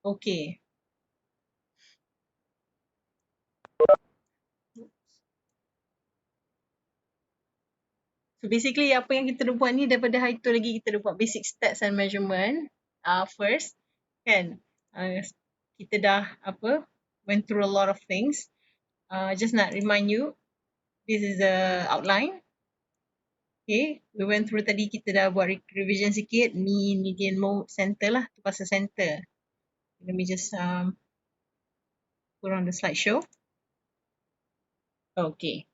Okay. So basically apa yang kita dah buat ni daripada hari tu lagi kita dah buat basic stats and measurement first kan. Kita dah went through a lot of things. Just nak remind you, this is the outline. Okay, we went through tadi, kita dah buat revision sikit, mean, median, mode, center lah, tu pasal center. Let me just put on the slideshow. Okay.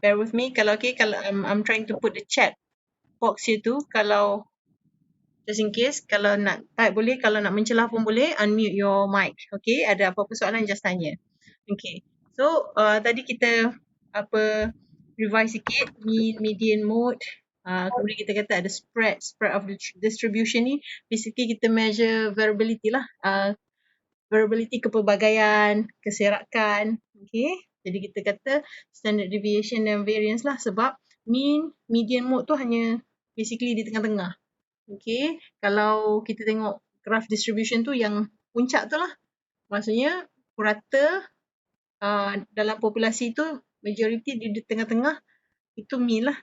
Bear with me, kalau I'm trying to put the chat box here tu, kalau just in case, kalau nak type boleh, kalau nak mencelah pun boleh, unmute your mic. Okay, ada apa-apa soalan just tanya. Okay, so tadi kita revise sikit, mean, median, mode. Kemudian kita kata ada spread of the distribution ni, basically kita measure variability lah. Variability kepelbagaian, keserakan. Okay, jadi kita kata standard deviation dan variance lah, sebab mean, median, mode tu hanya basically di tengah-tengah. Okay, kalau kita tengok graph distribution tu yang puncak tu lah, maksudnya purata dalam populasi tu majority di tengah-tengah, itu mean lah,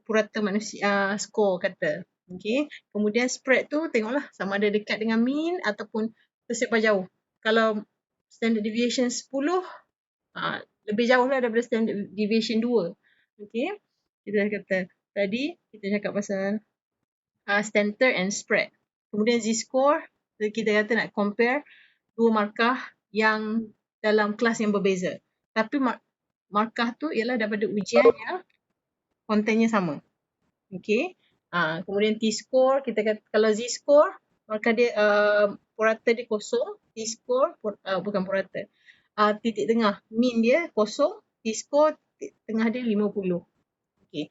purata manusia score kata. Okay, kemudian spread tu tengoklah sama ada dekat dengan mean ataupun tersebar jauh. Kalau standard deviation 10, lebih jauh lah daripada standard deviation 2. Okay, kita dah kata tadi, kita cakap pasal center and spread. Kemudian z-score, kita kata nak compare dua markah yang dalam kelas yang berbeza. Tapi markah tu ialah daripada ujian yang kontennya sama. Okay. Kemudian t-score, kita kata kalau z-score, markah dia purata dia kosong, t-score bukan purata. Titik tengah, mean dia kosong, t-score tengah dia 50. Okay.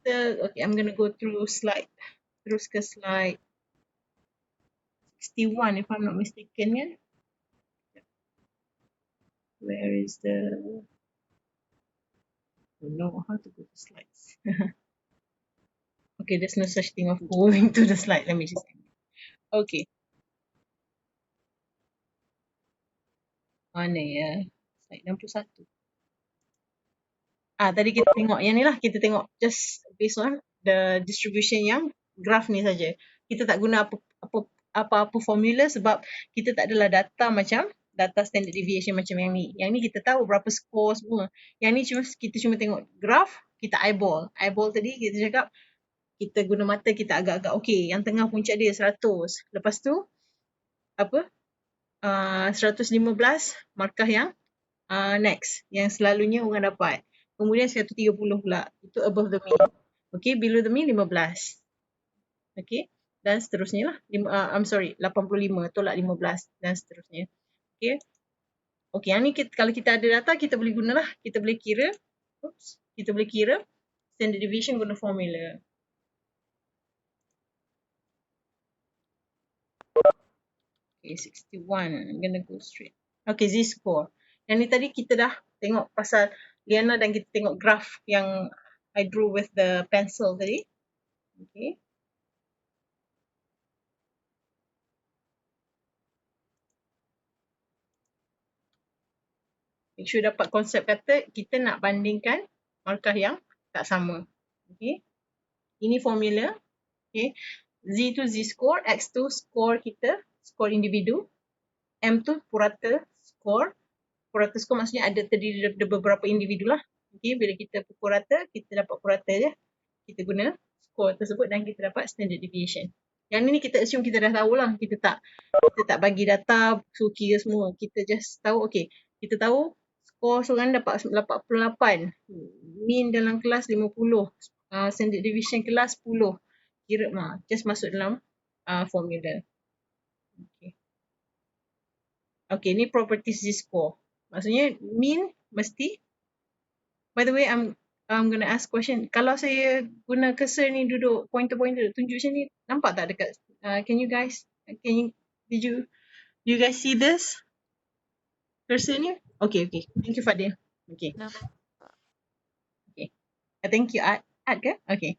Okay, I'm going to go through slide. Terus ke slide 61 if I'm not mistaken kan. Where is the, I don't know how to go to slides. Okay, there's no such thing of going to the slide. Let me just, okay. Mana ya? Slide 61. Tadi kita tengok yang ni lah, kita tengok just based on the distribution yang graph ni saja. Kita tak guna apa-apa formula sebab kita tak adalah data macam data standard deviation macam yang ni. Yang ni kita tahu berapa skor semua. Yang ni kita cuma tengok graph, kita eyeball. Eyeball tadi kita cakap kita guna mata, kita agak-agak okay. Yang tengah puncak dia 100. Lepas tu 115 markah yang next, yang selalunya orang dapat. Kemudian 130 pula, itu above the mean. Okay, below the mean 15. Okay, dan seterusnya lah. 85, tolak 15 dan seterusnya. Okay, okay, yang ni kalau kita ada data, kita boleh guna lah. Kita boleh kira, standard deviation guna formula. Okay, 61. I'm gonna go straight. Okay, z-score. Yang ni tadi kita dah tengok pasal Liana dan kita tengok graph yang I drew with the pencil tadi. Okay. Make sure dapat konsep kata kita nak bandingkan markah yang tak sama. Okay. Ini formula. Okay. Z tu z-score, X tu score kita, score individu. M tu purata score. Purata score maksudnya ada terdiri daripada beberapa individu lah. Okay, bila kita pukul rata, kita dapat purata je. Kita guna score tersebut dan kita dapat standard deviation. Yang ni kita assume kita dah tahu lah. Kita tak bagi data, suruh kira semua. Kita just tahu, okay, kita tahu skor seorang dapat 88. Mean dalam kelas 50. Standard deviation kelas 10. Kira just masuk dalam formula. Okay. Okay, ni properties z-score. Maksudnya mean mesti, by the way, I'm gonna ask question. Kalau saya guna cursor ni duduk pointer-pointer tunjuk macam ni, nampak tak dekat can you guys did you guys see this cursor ni? Okay. Thank you Fadil. Okay. Nampak. Okay. Thank you Art ke? Okay.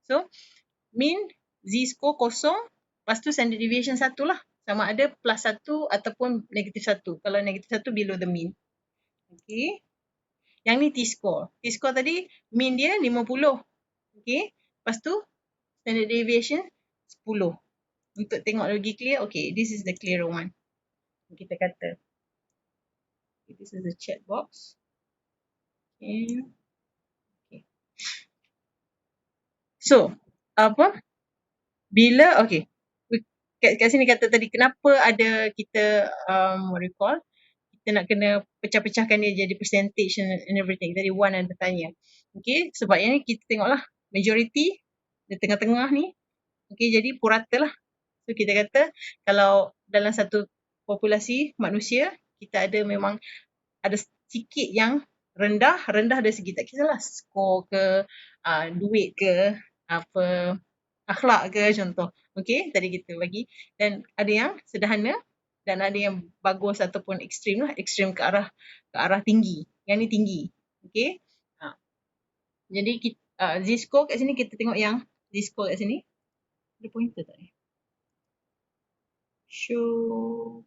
So mean z score kosong, lepas tu standard deviation 1 lah. Sama ada plus 1 ataupun negatif 1. Kalau negatif 1 below the mean. Okay. Yang ni t-score. T-score tadi mean dia 50. Okay. Lepas tu standard deviation 10. Untuk tengok lagi clear, okay, this is the clearer one. Kita kata, okay, this is the chat box. Okay. So, bila, okay, kat sini kata tadi, kenapa ada kita, recall, kita nak kena pecah-pecahkan dia jadi percentage and everything. Tadi Wan ada tanya. Okay, sebab yang ni kita tengoklah, majority, di tengah-tengah ni, okay, jadi purata lah. So, kita kata, kalau dalam satu populasi manusia, kita ada memang, ada sikit yang rendah dari segi tak kisahlah, skor ke, duit ke, apa, akhlak ke contoh. Okay, tadi kita bagi. Dan ada yang sederhana dan ada yang bagus ataupun ekstrim lah. Ekstrim ke arah tinggi. Yang ni tinggi. Okay. Jadi z-score kat sini kita tengok yang z-score kat sini. Ada pointer tak ni? Show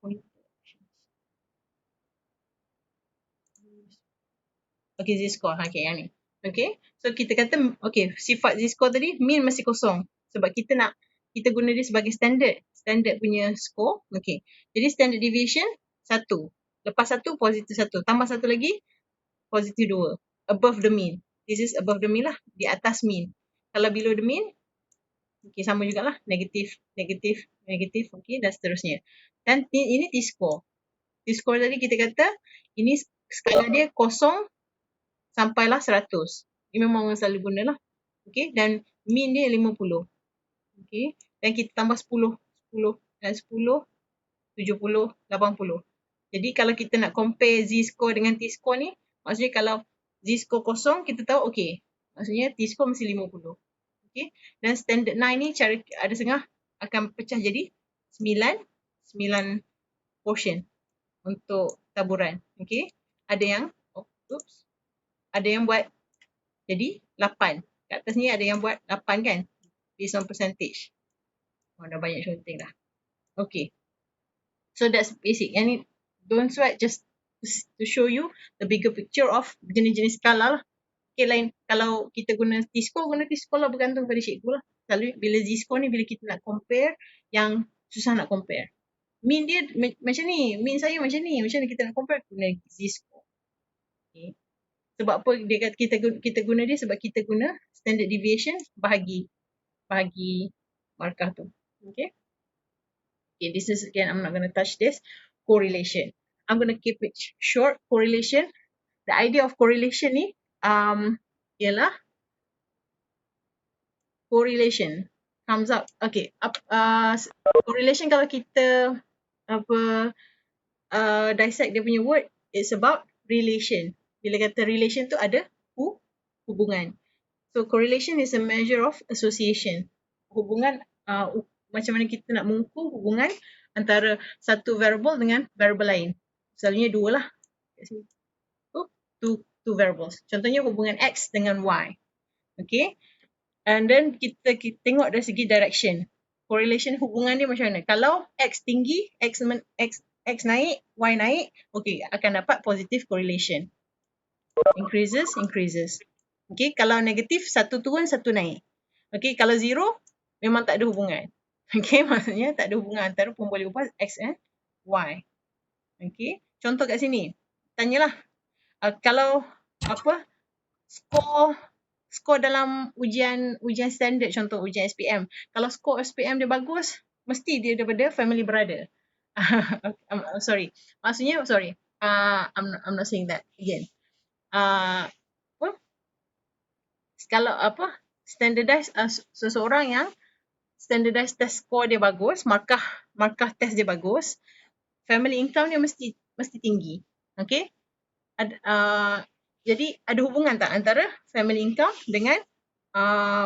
pointer. Okay, z-score. Okay, yang ni. Okay. So, kita kata, okay, sifat z-score tadi, mean masih kosong. Sebab kita guna dia sebagai standard. Standard punya score. Okay. Jadi, standard deviation, 1. Lepas 1, positif 1. Tambah 1 lagi, positif 2. Above the mean. This is above the mean lah. Di atas mean. Kalau below the mean, okay, sama jugalah. Negatif. Okay, dan seterusnya. Dan ini t-score. T-score tadi kita kata, ini skala dia kosong sampailah 100. Ini memang orang selalu guna lah. Okay, dan mean dia 50. Okay, dan kita tambah 10, dan 10, 70, 80. Jadi kalau kita nak compare z-score dengan t-score ni, maksudnya kalau z-score kosong, kita tahu okay. Maksudnya t-score mesti 50. Okay, dan standard 9 ni cara ada setengah akan pecah jadi 9 portion untuk taburan. Okay, ada yang, ada yang buat jadi 8. Kat atas ni ada yang buat 8 kan? Based on percentage. Dah banyak shooting dah. Okay. So that's basic. Yang ni, don't sweat, just to show you the bigger picture of jenis-jenis skala lah. Okay, lain kalau kita guna t-score lah bergantung pada cikgu lah. Selalu bila z-score ni, bila kita nak compare, yang susah nak compare. Mean dia macam ni, mean saya macam ni kita nak compare, guna z-score. Okay. Sebab apa dia kata kita guna dia, sebab kita guna standard deviation bahagi markah tu. Okay. Okay, this is again, I'm not going to touch this. Correlation. I'm going to keep it short. Correlation. The idea of correlation ni ialah correlation comes up. Okay. Correlation kalau kita dissect dia punya word, it's about relation. Bila kata relation tu ada hubungan. So correlation is a measure of association. Hubungan, macam mana kita nak mengukur hubungan antara satu variable dengan variable lain. Selalunya 2 lah. Two variables. Contohnya hubungan X dengan Y. Okay. And then kita tengok dari segi direction. Correlation hubungan dia macam mana. Kalau X tinggi, X naik, Y naik, okay, akan dapat positive correlation. Increases. Okay, kalau negatif, satu turun, satu naik. Okay, kalau 0, memang tak ada hubungan. Okay, maksudnya tak ada hubungan antara pun boleh ubah X and Y. Okay, contoh kat sini. Tanyalah, kalau skor dalam ujian standard, contoh ujian SPM. Kalau skor SPM dia bagus, mesti dia daripada family brother. Sorry. Maksudnya, I'm not saying that again. Kalau standardized, seseorang yang standardized test score dia bagus, markah test dia bagus, family income dia mesti tinggi. Okay? Jadi ada hubungan tak antara family income dengan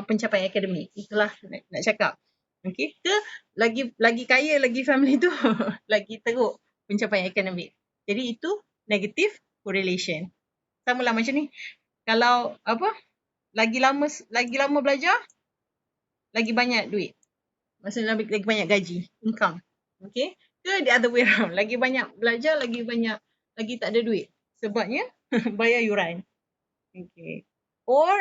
pencapaian akademik? Itulah nak cakap. Okay. Ke lagi kaya lagi family tu lagi teruk pencapaian akademik. Jadi itu negative correlation. Sama lah macam ni. Kalau apa? Lagi lama belajar, lagi banyak duit. Maksudnya lagi banyak gaji, income. Okay. Ke the other way around. Lagi banyak belajar, lagi tak ada duit. Sebabnya bayar yuran. Okay. Or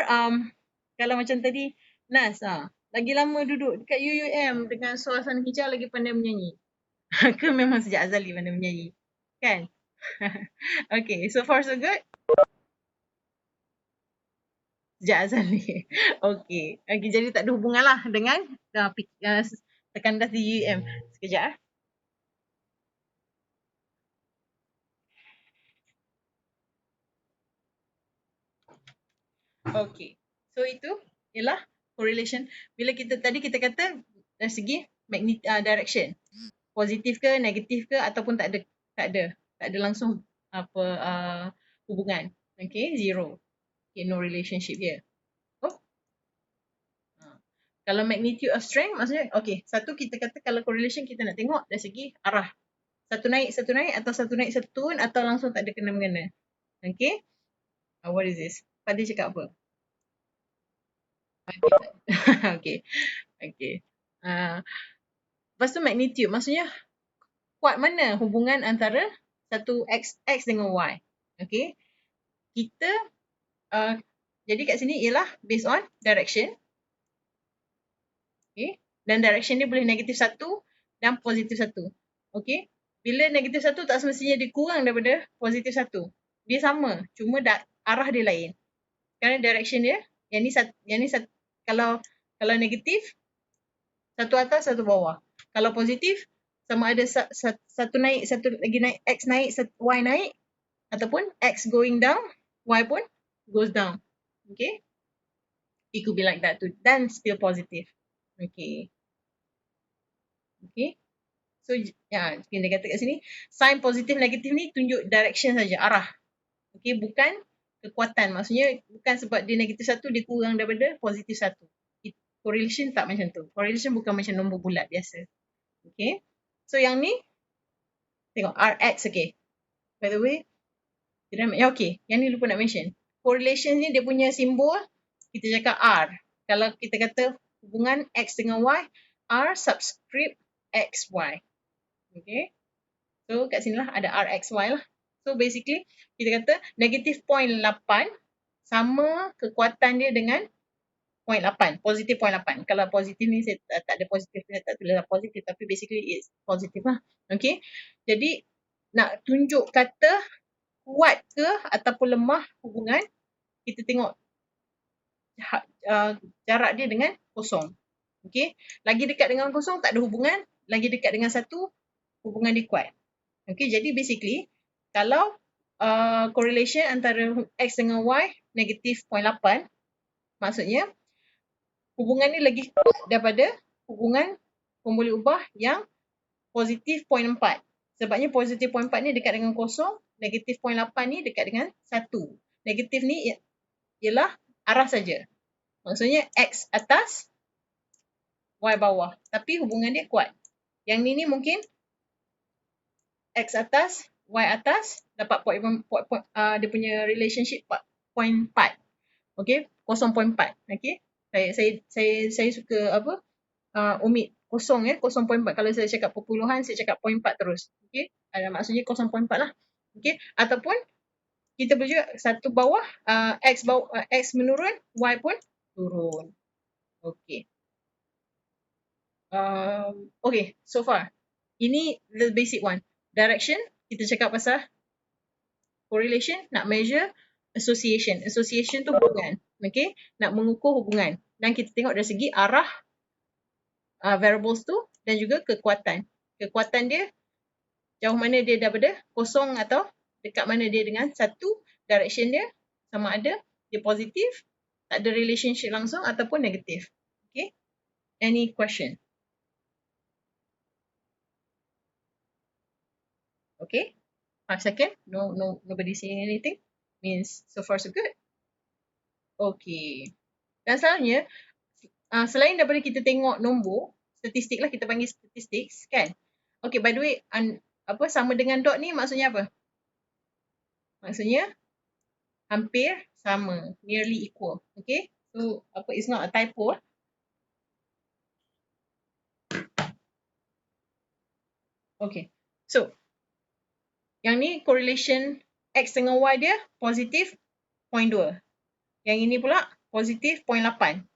kalau macam tadi Nas, lagi lama duduk dekat UUM dengan suasana hijau lagi pandai menyanyi. Ke memang sejak azali pandai menyanyi? Kan? Okay, so far so good? Sejak azali. Okay. Okay, jadi tak ada hubungan lah dengan tekan das di UUM. Sekejap. Okay. So itu ialah correlation. Bila tadi kita kata dari segi direction. Positif ke, negatif ke ataupun tak ada langsung apa hubungan. Okay, zero. Okay, no relationship here. Oh. Kalau magnitude of strength maksudnya okay, satu kita kata kalau correlation kita nak tengok dari segi arah. Satu naik atau satu naik satu turun atau langsung tak ada kena-mengena. Okay. What is this? Pada cakap apa? Okay. Okay. Lepas tu magnitude maksudnya kuat mana hubungan antara satu X dengan Y. Okay. Kita jadi kat sini ialah based on direction. Okay. Dan direction dia boleh negatif 1 dan positif 1. Okay. Bila negatif 1 tak semestinya dia kurang daripada positif 1. Dia sama. Cuma arah dia lain. Kerana direction dia, yang ni kalau negatif, satu atas, satu bawah. Kalau positif, sama ada satu naik, satu lagi naik, X naik, Y naik. Ataupun X going down, Y pun goes down. Okay. It could be like that too. Dan still positive. Okay. Okay. So, ya, dia kata kat sini, sign positif negatif ni tunjuk direction saja, arah. Okay, bukan kekuatan. Maksudnya, bukan sebab dia negatif 1, dia kurang daripada positif 1. Correlation tak macam tu. Correlation bukan macam nombor bulat biasa. Okay. So, yang ni, tengok, RX, okay. By the way, okay, yang ni lupa nak mention. Correlation ni dia punya simbol, kita cakap R. Kalau kita kata hubungan X dengan Y, R subscript XY. Okay. So kat sini lah ada RXY lah. So basically kita kata negative 0.8 sama kekuatan dia dengan 0.8. Positif 0.8. Kalau positif ni saya tak ada positif, saya tak tulis lah positif. Tapi basically it's positif lah. Okay. Jadi nak tunjuk kata kuat ke ataupun lemah hubungan, kita tengok jarak dia dengan kosong. Okay. Lagi dekat dengan kosong tak ada hubungan. Lagi dekat dengan satu, hubungan dia kuat. Okay. Jadi basically, kalau correlation antara X dengan Y negatif 0.8, maksudnya hubungan ni lagi kuat daripada hubungan pemboleh ubah yang positif 0.4. Sebabnya positif 0.4 ni dekat dengan kosong, negatif 0.8 ni dekat dengan 1. Negatif ni ialah arah saja. Maksudnya X atas, Y bawah. Tapi hubungan dia kuat. Yang ni mungkin X atas, Y atas, dapat dia punya relationship 0.4. Okay, 0.4. Okay, saya suka apa? Umit kosong 0.4. Kalau saya cakap perpuluhan, saya cakap 0.4 terus. Okay, maksudnya 0.4 lah. Okay, ataupun kita boleh juga satu bawah, X menurun, Y pun turun. Okay. Okay, so far. Ini the basic one. Direction, kita cakap pasal correlation, nak measure association. Association tu hubungan. Okay, nak mengukur hubungan. Dan kita tengok dari segi arah variables tu dan juga kekuatan. Kekuatan dia, jauh mana dia daripada kosong atau dekat mana dia dengan satu. Direction dia sama ada dia positif, tak ada relationship langsung ataupun negatif. Okay, any question? Okay, 5 second. Nobody saying anything. Means so far so good. Okay. Dan selalunya, selain daripada kita tengok nombor, statistik lah, kita panggil statistik kan. Okay, by the way, sama dengan dot ni maksudnya apa? Maksudnya hampir sama, nearly equal. Okay, so it's not a typo. Okay, so yang ni correlation X dengan Y dia positif 0.2. Yang ini pula positif 0.8.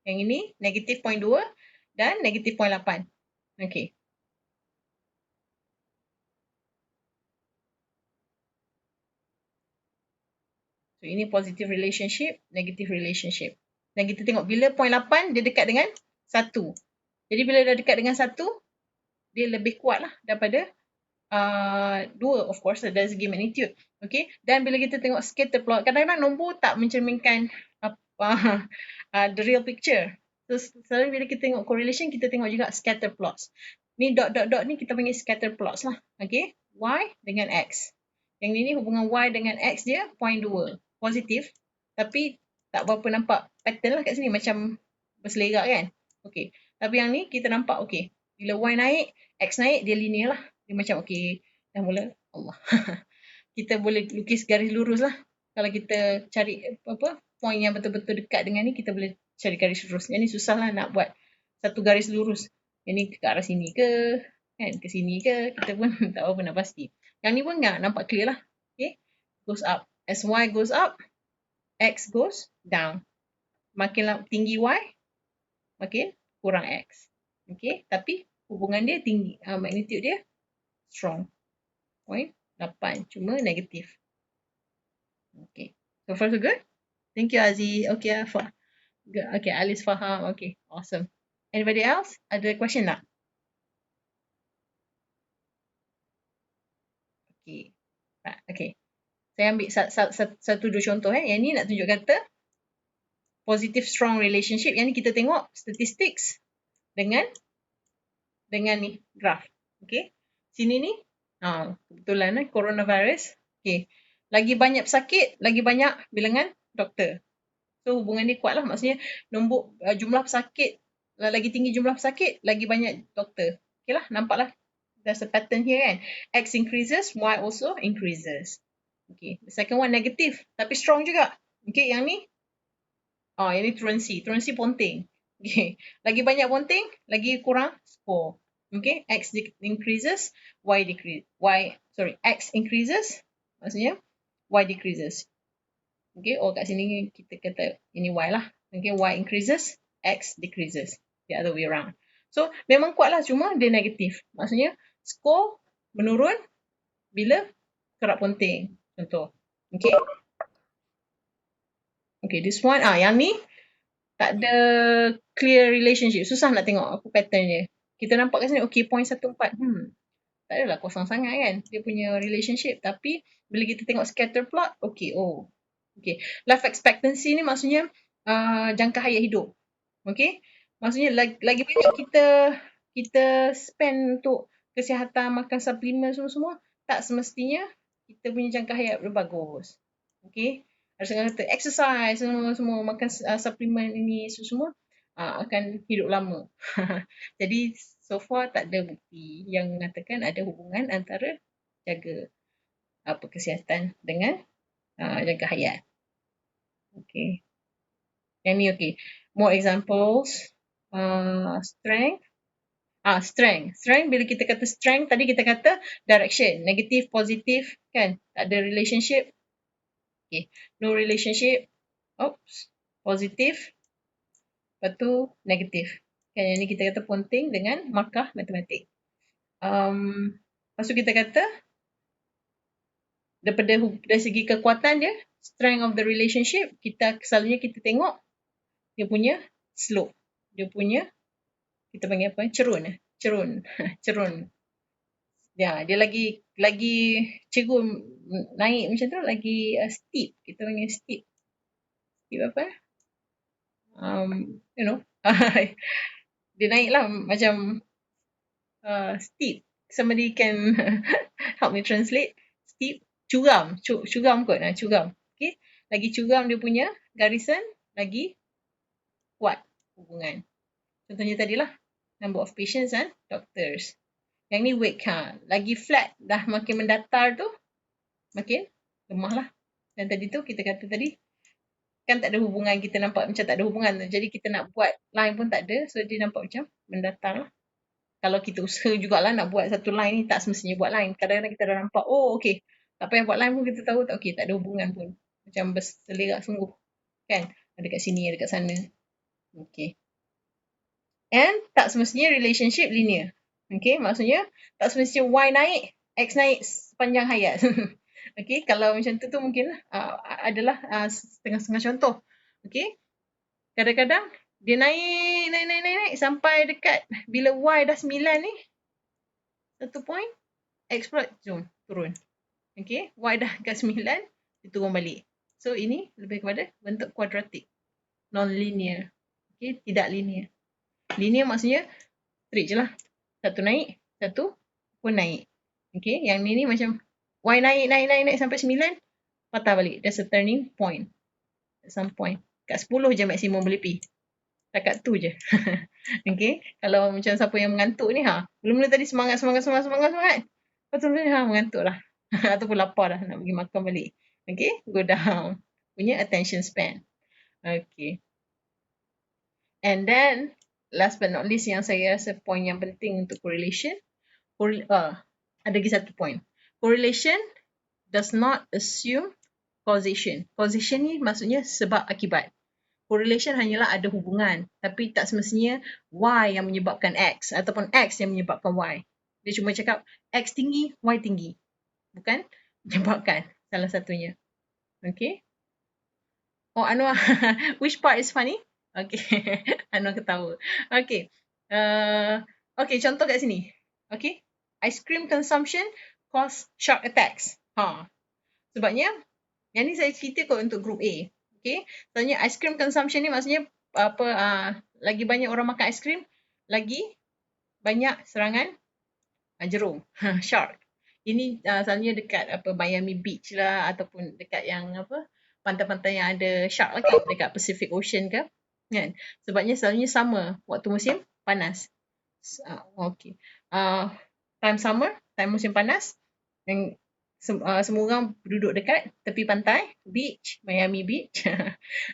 Yang ini negatif 0.2 dan negatif 0.8. Okay. So ini positive relationship, negative relationship. Dan kita tengok bila 0.8 dia dekat dengan 1. Jadi bila dah dekat dengan 1, dia lebih kuat lah daripada 2, of course, dari segi magnitude. Okay. Dan bila kita tengok scatter plot, kadang-kadang nombor tak mencerminkan the real picture. So selalu bila kita tengok correlation, kita tengok juga scatter plots. Ni dot ni kita panggil scatter plots lah. Okay. Y dengan X. Yang ni hubungan Y dengan X dia 0.2. Positif. Tapi tak berapa nampak pattern lah kat sini. Macam berselerak kan. Okay. Tapi yang ni kita nampak okay. Bila Y naik, X naik, dia linear lah. Dia macam okay. Dah mula. Allah. Kita boleh lukis garis lurus lah. Kalau kita cari point yang betul-betul dekat dengan ni, kita boleh cari garis lurus. Yang ni susah lah nak buat satu garis lurus. Yang ni ke arah sini ke, kan, ke sini ke, kita pun tak apa nak pasti. Yang ni pun nampak clear lah. Okay. Goes up. As Y goes up, X goes down. Makin tinggi Y, makin kurang X. Okay. Tapi hubungan dia tinggi. Magnitude dia strong. 0.8. Cuma negatif. Okay. So far so good? Thank you, Aziz. Okay, good. Okay, Alice faham. Okay, awesome. Anybody else? Ada question tak? Okay. Okay. Saya ambil satu dua contoh. Yang ni nak tunjuk kata positive strong relationship. Yang ni kita tengok statistics dengan ni graph. Okay. Sini ni kebetulan coronavirus. Okay. Lagi banyak pesakit, lagi banyak bilangan doktor. So hubungan ni kuat lah. Maksudnya nombor jumlah pesakit, lagi tinggi jumlah pesakit, lagi banyak doktor. Okay lah, nampak lah. There's a pattern here kan. X increases, Y also increases. Okay, the second one negative. Tapi strong juga. Okay, yang ni. Yang ni truancy. Truancy ponting. Okay, lagi banyak ponting, lagi kurang score. Okay, X increases, Y decreases. X increases, maksudnya Y decreases. Okay, kat sini kita kata ini Y lah. Okay, Y increases, X decreases. The other way around. So, memang kuat lah, cuma dia negatif. Maksudnya, score menurun bila kerap ponting. Contoh. Okay. Okay, this one. Yang ni tak ada clear relationship. Susah nak tengok apa pattern dia. Kita nampak kat sini, okay, 0.14. Tak adalah kosong sangat kan. Dia punya relationship. Tapi, bila kita tengok scatter plot, okay, okay. Life expectancy ni maksudnya jangka hayat hidup. Okay. Maksudnya lagi banyak kita spend untuk kesihatan, makan suplemen semua-semua, tak semestinya kita punya jangka hayat bagus. Okay. Ada setengah kata exercise semua makan suplemen ini semua akan hidup lama. Jadi so far tak ada bukti yang mengatakan ada hubungan antara jaga kesihatan dengan jangka hayat. Okay. Yang ni okay. More examples. Strength. Strength. Strength, bila kita kata strength, tadi kita kata direction. Negatif, positif, kan? Tak ada relationship. Okay. No relationship. Oops. Positif. Lepas tu, negatif. Kan, yang ni kita kata ponting dengan markah matematik. Lepas tu kita kata, dari segi kekuatan dia, strength of the relationship, selalunya kita tengok dia punya slope. Dia punya, kita panggil apa? Cerun. Ya, dia lagi cerun naik macam tu, lagi steep. Kita panggil steep. Steep apa? Dia naik lah macam steep. Somebody can help me translate. Steep, curam kot. Curam. Okay. Lagi curam dia punya garisan, lagi kuat hubungan. Contohnya tadilah, number of patients and doctors. Yang ni weak. Lagi flat, dah makin mendatar tu, makin lemah lah. Dan tadi tu kita kata tadi, kan tak ada hubungan, kita nampak macam tak ada hubungan. Jadi kita nak buat line pun tak ada. So dia nampak macam mendatar lah. Kalau kita usaha jugalah nak buat satu line ni, tak semestinya buat line. Kadang-kadang kita dah nampak, oh okay, tak payah buat line pun kita tahu, tak okay, tak ada hubungan pun. Macam berselerak sungguh. Kan? Ada kat sini, ada kat sana. Okay. And tak semestinya relationship linear. Okay, maksudnya tak semestinya Y naik, X naik sepanjang hayat. Okay, kalau macam tu mungkin adalah setengah-setengah contoh. Okay, kadang-kadang dia naik sampai dekat bila Y dah 9 ni, satu point, X pula turun. Okay, Y dah dekat 9, dia turun balik. So ini lebih kepada bentuk kuadratik, non-linear. Okay, tidak linear. Linear maksudnya straight je lah. Satu naik, satu pun naik. Okay, yang ni macam Y naik sampai 9, patah balik. That's a turning point. At some point. Kat 10 je maksimum boleh pergi. Takat tu je. Okay, kalau macam siapa yang mengantuk ni, mula-mula tadi semangat. Lepas tu mengantuk lah. Ataupun lapar dah, nak pergi makan balik. Okay, go down. Punya attention span. Okay. And then, last but not least yang saya rasa point yang penting untuk correlation, ada lagi satu point. Correlation does not assume causation. Causation ni maksudnya sebab akibat. Correlation hanyalah ada hubungan, tapi tak semestinya Y yang menyebabkan X ataupun X yang menyebabkan Y. Dia cuma cakap X tinggi, Y tinggi. Bukan menyebabkan salah satunya. Okay. Oh, Anwar, which part is funny? Okay, Anwar ketawa. Okay. Okay, contoh kat sini. Okay. Ice cream consumption cause shark attacks. Sebabnya, yang ni saya cerita kot untuk group A. Okay. Soalnya ice cream consumption ni maksudnya lagi banyak orang makan ice cream, lagi banyak serangan jerung, shark. Ini selalunya dekat Miami Beach lah, ataupun dekat yang pantai-pantai yang ada shark lah kan, dekat Pacific Ocean ke. Kan? Sebabnya selalunya sama waktu musim panas. Okay. Time summer, time musim panas, yang semua orang duduk dekat tepi pantai, beach, Miami Beach.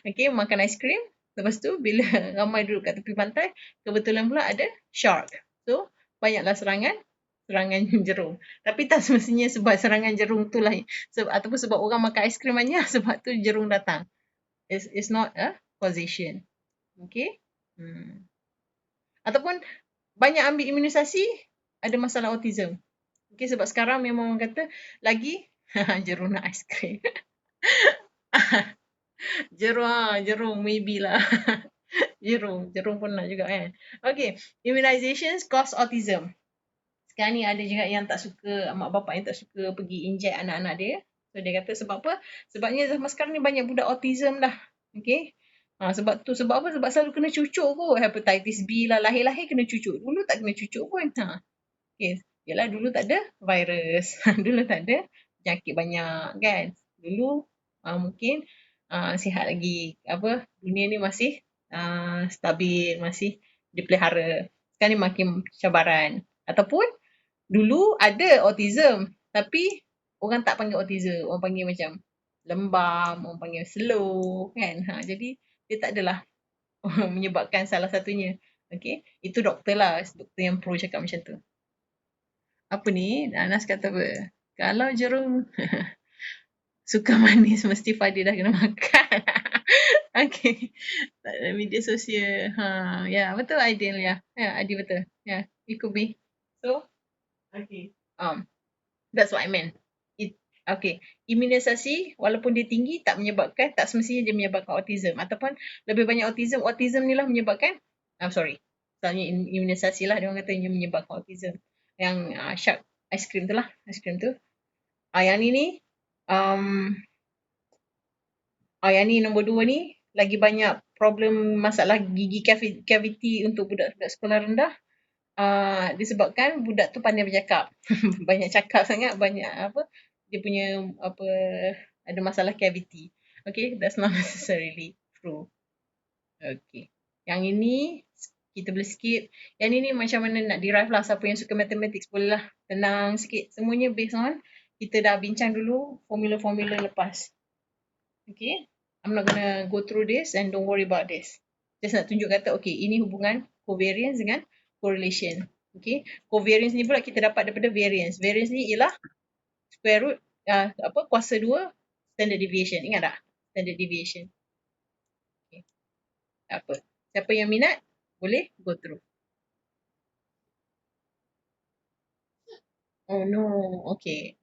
Okay, makan ice cream. Lepas tu bila ramai duduk kat tepi pantai, kebetulan pula ada shark. So, banyaklah serangan jerung. Tapi tak semestinya sebab serangan jerung tu lah, ataupun sebab orang makan ice cream banyak, sebab tu jerung datang. It's not a causation. Okay. Ataupun banyak ambil imunisasi, ada masalah autism. Okay, sebab sekarang memang orang kata lagi jerung nak ice cream. Jerung maybe lah. jerung pun nak juga kan. Okay, immunizations cause autism. Sekarang ni ada juga yang tak suka, mak bapak yang tak suka pergi inject anak-anak dia. So dia kata sebab apa? Sebabnya zaman sekarang ni banyak budak autism dah. Okay. Sebab apa? Sebab selalu kena cucuk kot. Hepatitis B lah, lahir-lahir kena cucuk. Dulu tak kena cucuk pun. Okay. Yalah, dulu tak ada virus. Dulu tak ada penyakit banyak kan. Dulu mungkin sihat lagi. Dunia ni masih stabil, masih dipelihara. Sekarang ni makin cabaran. Ataupun dulu ada autism, tapi orang tak panggil autism. Orang panggil macam lembam, orang panggil slow kan. Jadi dia tak adalah menyebabkan salah satunya. Okay. Itu doktor lah. Doktor yang pro cakap macam tu. Apa ni? Anas kata apa? Kalau jerung suka manis, mesti Fadil dah kena makan. Okay. Media sosial. Ya, betul ideal ya. Ya, Adi betul. Ya, it could be. So, okay. That's what I meant. Okay. Imunisasi, walaupun dia tinggi, tak semestinya dia menyebabkan autism. Ataupun lebih banyak autism. Autism ni lah menyebabkan, soalnya imunisasi lah dia orang kata yang menyebabkan autism. Yang shark ice cream tu lah. Ice cream tu. Yang ni yang ni nombor 2 ni, lagi banyak problem masalah gigi cavity untuk budak-budak sekolah rendah. Disebabkan budak tu pandai bercakap. Banyak cakap sangat, banyak dia punya apa ada masalah cavity. Okay, that's not necessarily true. Okay. Yang ini kita boleh skip. Yang ini macam mana nak derive lah. Siapa yang suka mathematics boleh lah. Tenang sikit. Semuanya based on kita dah bincang dulu formula-formula lepas. Okay. I'm not gonna go through this and don't worry about this. Just nak tunjuk kata okay ini hubungan covariance dengan correlation. Okay. Covariance ni pula kita dapat daripada variance. Variance ni ialah square root kuasa 2 standard deviation. Ingat tak? Standard deviation. Okay. Tak apa. Siapa yang minat boleh go through. Oh no, okay.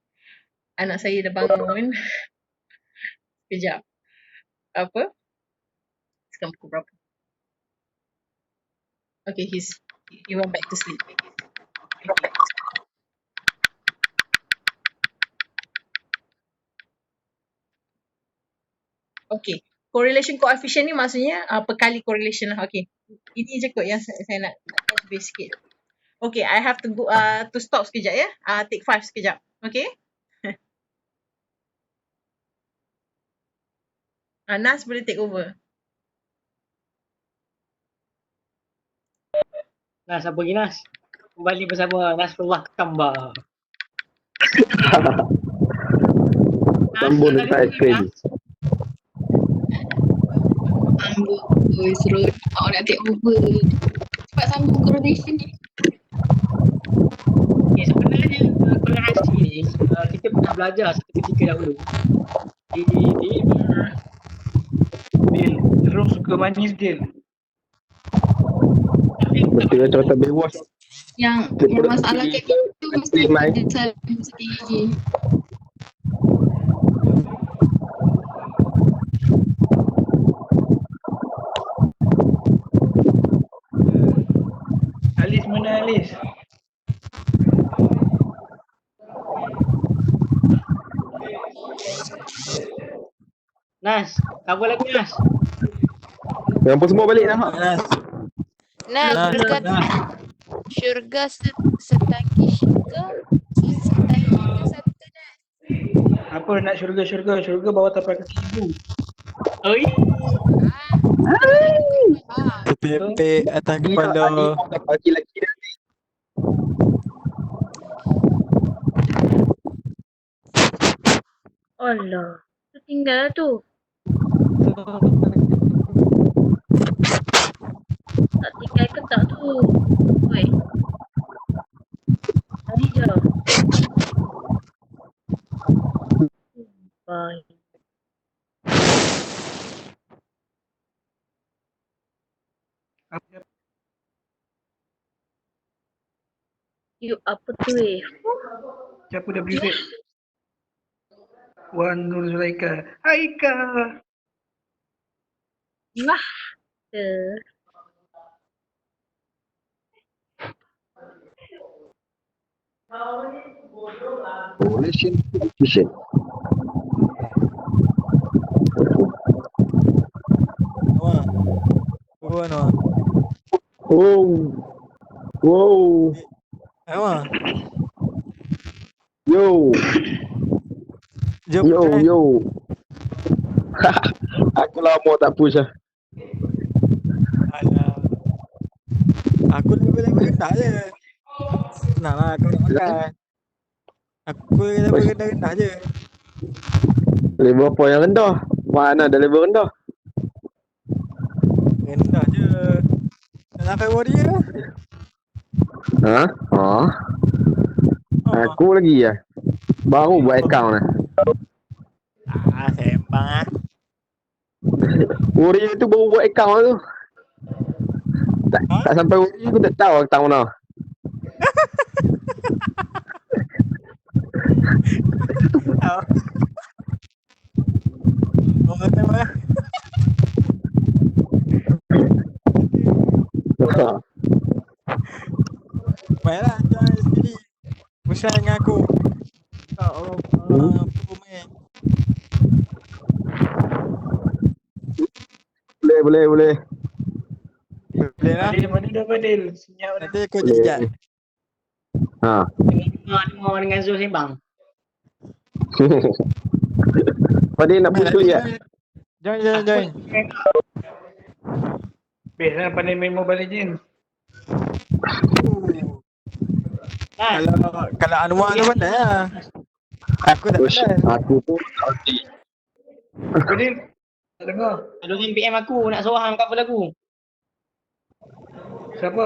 Anak saya dah bangun. Kejap. Apa? Sekarang pukul berapa? Okay, he went back to sleep. Okay. Okay. Correlation coefficient ni maksudnya perkali correlation lah. Okay. Ini je kot yang saya nak base sikit. Okay, I have to go to stop sekejap ya. Take 5 sekejap. Okay. Nas boleh take over. Nas, apa lagi Nas? Kembali bersama Nasrullah Kamba. Sambung dekat explain. Amboi, seru. Awak nak take over. Cepat sambung correlation ni. Okay, sebenarnya korelasi ni kita pernah belajar satu ketika dahulu. Dil, terus suka manis Dil. Betul macam bewos. Yang masalah kayak gitu mesti ada salah sendiri. Alis mana Alis? Nas, cover lagi Nas. Yang pun semua balik dah. Nah, syurga setangki syurga satu dah. Apa nak syurga? Syurga bawah tapak kaki ibu. Oi. Pepek atas kepala. Laki-laki dah. Allah, tu tinggal tu. Tak tinggal ke tak tu? Oi. Tadi je. Bye. You apa tu Siapa dah briefing? Wan Nur Zulaika. Haika. Lah. Correlation coefficient. Noah. Oh. Wow. Noah. Yo. Jom. Yo. Aku lama tak push lah. Alah. Aku boleh rendah je. Senang lah kau nak makan. Aku boleh rendah je. Level apa yang rendah? Mana ada level rendah? Rendah je. Nak sampai warrior lah. Ha? Aku lagi ya. Baru buat account lah. Sembang lah. Warrior tu baru buat account lah tu. Tak sampai warrior aku tak tahu account mana. Orang tahu lah. Baiklah, jangan sendiri. Bersama dengan aku. Tak orang main. Boleh. Boleh lah. Adil, mana dah Adil? Senyap dah. Nanti aku sekejap. Ha. Dengar dengan Zul sembang. Pada nak Main putus lagi, ya? Join. Best lah pandai main Mobile Legends. Nah, Kalau Anwar tu pandai lah. Aku tak Ush, pandai. aku tu Apa ni? Tak dengar. ada orang PM aku nak suruh hang cover lagu. Siapa?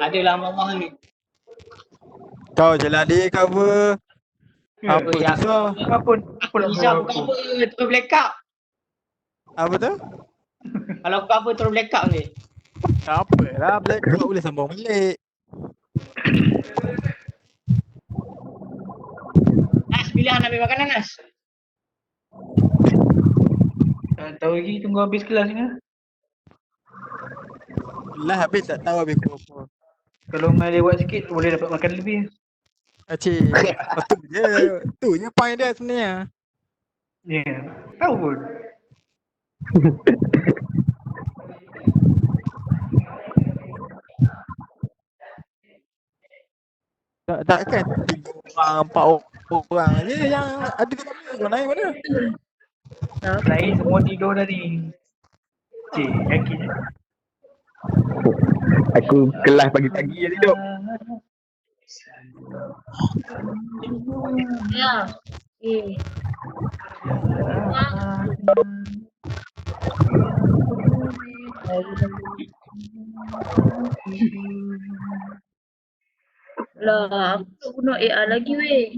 Adalah mama ni. Kau je lah dia cover. Ya. Apa Ya. susah? Apa nak Bisa bawa aku aku? cover terus blackout. Apa tu? Kalau aku cover terus blackout ni. Apa lah, Black kau boleh sambung balik. Nas, bila hang nak ambil makanan Nas? Tak tahu lagi, tunggu habis kelas ni. Lah habis tak tahu habis apa. Kalau main lewat sikit, boleh dapat makan lebih. Acik, tu je point dia sebenarnya. Ya, tahu pun. Takkan 3 orang, 4 orang je yang ada orang lain mana? Lain semua tidur tadi. Cik, yakin? aku kelas pagi-pagi je tidur. Ya. Eh. Lah, aku tak guna AI lagi weh.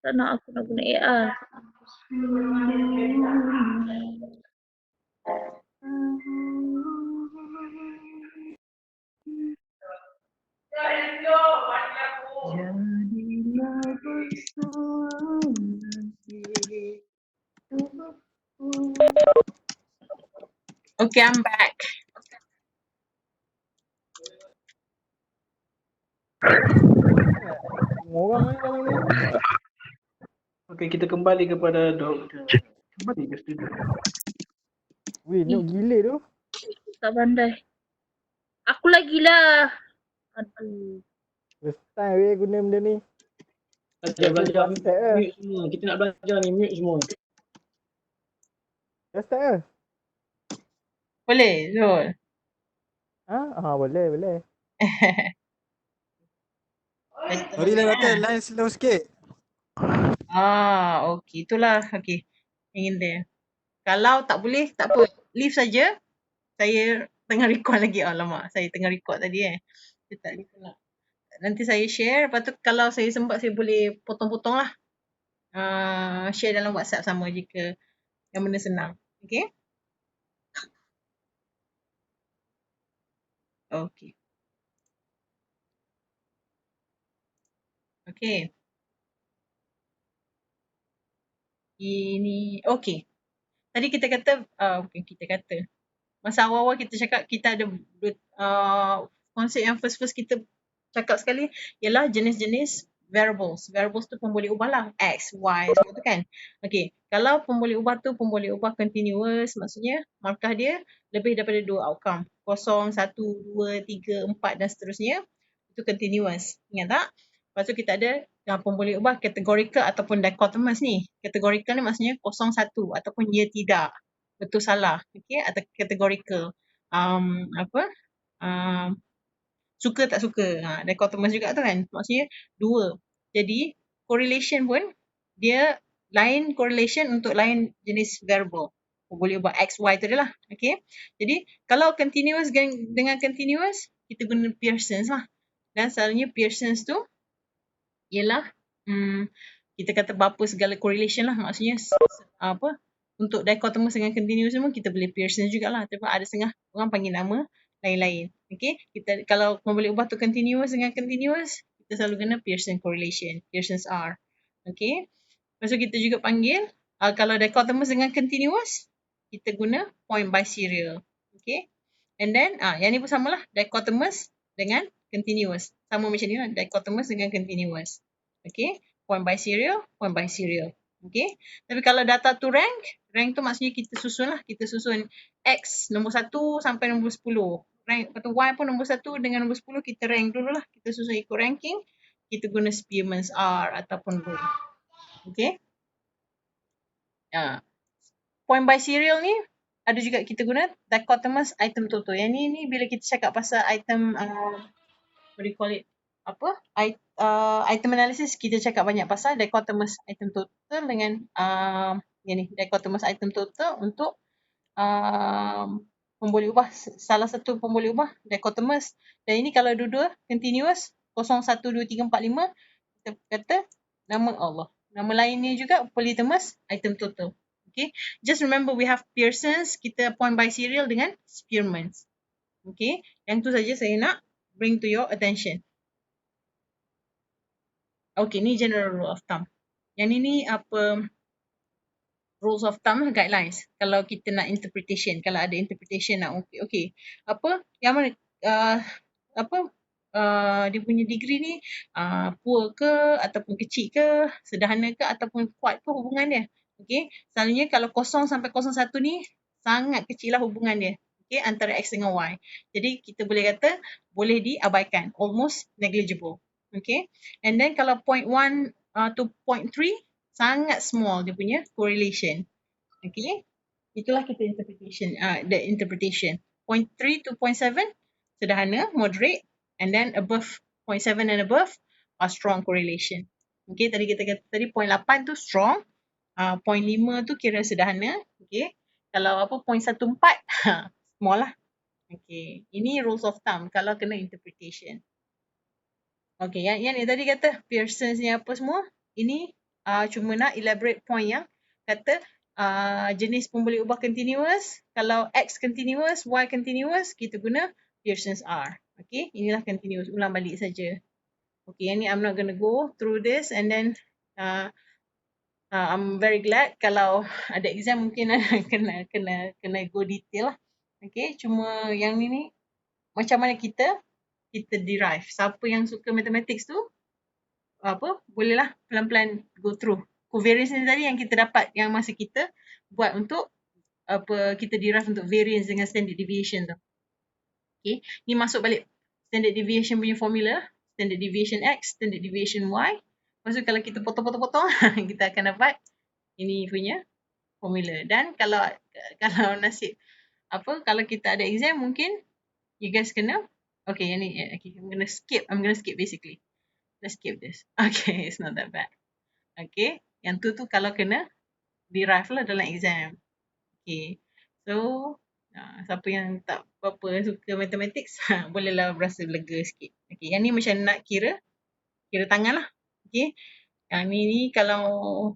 Tak nak aku nak guna AI. Okay, I'm back. Semua orang ni dalam ni. Okey, kita kembali kepada doktor. Kembali ke studio. Weh, nyok gila tu. Tak pandai. Aku lagi lah. Aduh. First time weh guna benda ni. Belajar First time mute semua. Kita nak belajar ni mute semua. First time Boleh, Zul. boleh. Sorry lah kata, line slow sikit. Okay. Itulah. Okay. Ingin dia. Kalau tak boleh, tak apa. Leave saja. Saya tengah record lagi. Alamak, saya tengah record tadi Saya tak leave pula. Nanti saya share. Lepas tu kalau saya sempat, saya boleh potong-potong lah. Share dalam WhatsApp sama jika yang benda senang. Okay? Okay. Okay. Ini, okay. Tadi kita kata, bukan kita kata. Masa awal-awal kita cakap, kita ada konsep yang first kita cakap sekali ialah jenis-jenis variables. Variables tu pun boleh ubah lah. X, Y, semua tu kan. Okay. Kalau pun boleh ubah tu pun boleh ubah continuous. Maksudnya markah dia lebih daripada 2 outcome. 0, 1, 2, 3, 4 dan seterusnya. Itu continuous. Ingat tak? Lepas tu kita ada yang pun boleh ubah categorical ataupun dichotomous ni. Categorical ni maksudnya 0, 1 ataupun ya tidak. Betul salah. Okay. Atau categorical. Suka tak suka. Dichotomous juga tu kan. Maksudnya 2. Jadi correlation pun dia lain correlation untuk lain jenis variable. Boleh ubah X, Y tu dia lah. Okay. Jadi kalau continuous dengan continuous, kita guna Pearson's lah. Dan selalunya Pearson's tu ialah kita kata berapa segala correlation lah. Maksudnya untuk dichotomous dengan continuous semua kita boleh Pearson's jugalah. Tapi ada setengah orang panggil nama lain-lain. Okay. Kita kalau boleh ubah tu continuous dengan continuous, kita selalu guna Pearson correlation. Pearson's R. Okay. Lepas tu kita juga panggil kalau dichotomous dengan continuous, kita guna point by serial. Okay. And then yang ni pun samalah, dichotomous dengan continuous. Sama macam ni lah, dichotomous dengan continuous. Okay. Point by serial, point by serial. Okay. Tapi kalau data tu rank tu maksudnya kita susun lah. Kita susun X nombor 1 sampai nombor 10. Rank, lepas tu Y pun nombor 1 dengan nombor 10 kita rank dulu lah. Kita susun ikut ranking. kita guna Spearman's R ataupun rule. Okay. Point by serial ni ada juga kita guna dichotomous item total. Yang ni bila kita cakap pasal item what do you call it? Item analysis, kita cakap banyak pasal dichotomous item total dengan yang ni dichotomous item total untuk pemboleh ubah. Salah satu pemboleh ubah dichotomous. Dan ini kalau dua-dua continuous 0, 1, 2, 3, 4, 5, kita kata nama Allah. Nama lainnya juga polytomous item total. Okay. Just remember we have Pearson's, kita point by serial dengan Spearman's. Okay. Yang tu saja saya nak bring to your attention. Okay, ni general rule of thumb. Yang ni apa rules of thumb, guidelines. Kalau kita nak interpretation, kalau ada interpretation nak okay. Apa yang mana dia punya degree ni poor ke ataupun kecil ke, sederhana ke ataupun kuat ke hubungan dia. Okay, selalunya kalau 0 sampai 01 ni sangat kecil lah hubungan dia. Okay, antara X dengan Y. Jadi kita boleh kata boleh diabaikan, almost negligible. Okay, and then kalau 0.1 to 0.3 sangat small dia punya correlation. Okay, itulah kita the interpretation. 0.3 to 0.7 sederhana, moderate, and then above 0.7 and above strong correlation. Okay, tadi kita kata tadi 0.8 tu strong, 0.5 tu kira sederhana. Okay, kalau 0.14 small lah. Okay, ini rules of thumb kalau kena interpretation. Okay, yang ni tadi kata Pearson's ni apa semua, ini cuma nak elaborate point yang kata jenis pemboleh ubah continuous. Kalau X continuous, Y continuous, kita guna Pearson's R. Okay, inilah continuous, ulang balik saja. Okay, yang ni I'm not gonna go through this, and then I'm very glad kalau ada exam mungkin kena go detail lah. Okay, cuma yang ni macam mana kita derive. Siapa yang suka mathematics tu bolehlah pelan-pelan go through. Covariance ni tadi yang kita dapat, yang masa kita buat untuk kita derive untuk variance dengan standard deviation tu. Okay, ni masuk balik standard deviation punya formula, standard deviation X, standard deviation Y. Lepas tu kalau kita potong-potong kita akan dapat ini punya formula. Dan kalau nasib kalau kita ada exam, mungkin you guys kena yang ni I'm gonna skip basically. Let's skip this. Okay, it's not that bad. Okay, yang tu kalau kena derive lah dalam exam. Okay, so siapa yang tak berapa suka mathematics bolehlah berasa lega sikit. Okay, yang ni macam nak kira tangan lah. Okay, yang ni kalau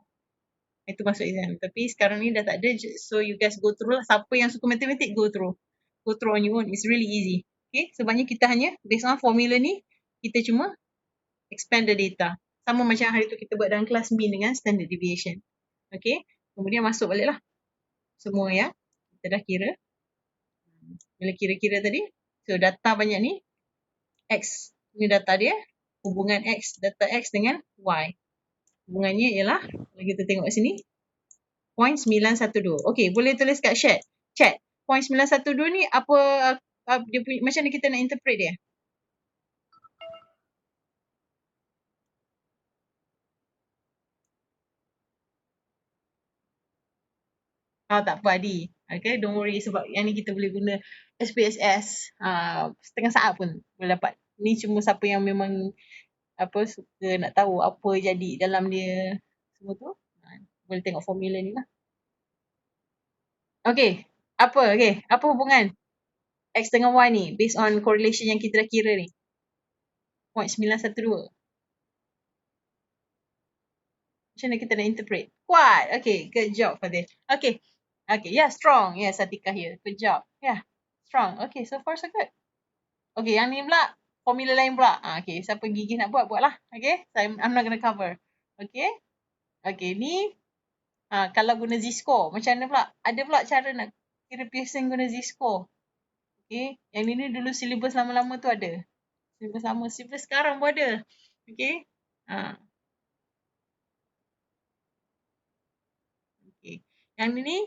itu masuk exam. Tapi sekarang ni dah tak ada, so you guys go through lah. Siapa yang suka matematik, go through on your own. It's really easy. Okay, sebabnya kita hanya based on formula ni, kita cuma expand the data. Sama macam hari tu kita buat dalam kelas mean dengan standard deviation. Okay, kemudian masuk balik lah semua yang kita dah kira. Bila kira-kira tadi, so data banyak ni, X ni data dia, hubungan X, data X dengan Y. Hubungannya ialah, kalau kita tengok kat sini, 0.912. Okay, boleh tulis kat chat. 0.912 ni apa dia punya, macam mana kita nak interpret dia? Tak apa Adi. Okay, don't worry sebab yang ni kita boleh guna SPSS setengah saat pun boleh dapat. Ni cuma siapa yang memang suka nak tahu apa jadi dalam dia semua tu, boleh tengok formula ni lah. Okay, apa hubungan X dengan Y ni based on correlation yang kita dah kira ni? 0.912. Macam mana kita nak interpret? Kuat. Okay, good job Fadil. Okay, yeah, strong. Yes, Atika here. Good job. Yeah, strong. Okay, so far so good. Okay, yang ni pula formula lain pula. Okay, siapa gigih nak buatlah. Okay, so I'm not gonna cover. Okay, ni kalau guna Z-score, macam mana pula? Ada pula cara nak kira Pearson guna Z-score. Okay, yang ni dulu syllabus lama-lama tu ada. Syllabus sekarang pun ada. Okay. Okay. Yang ni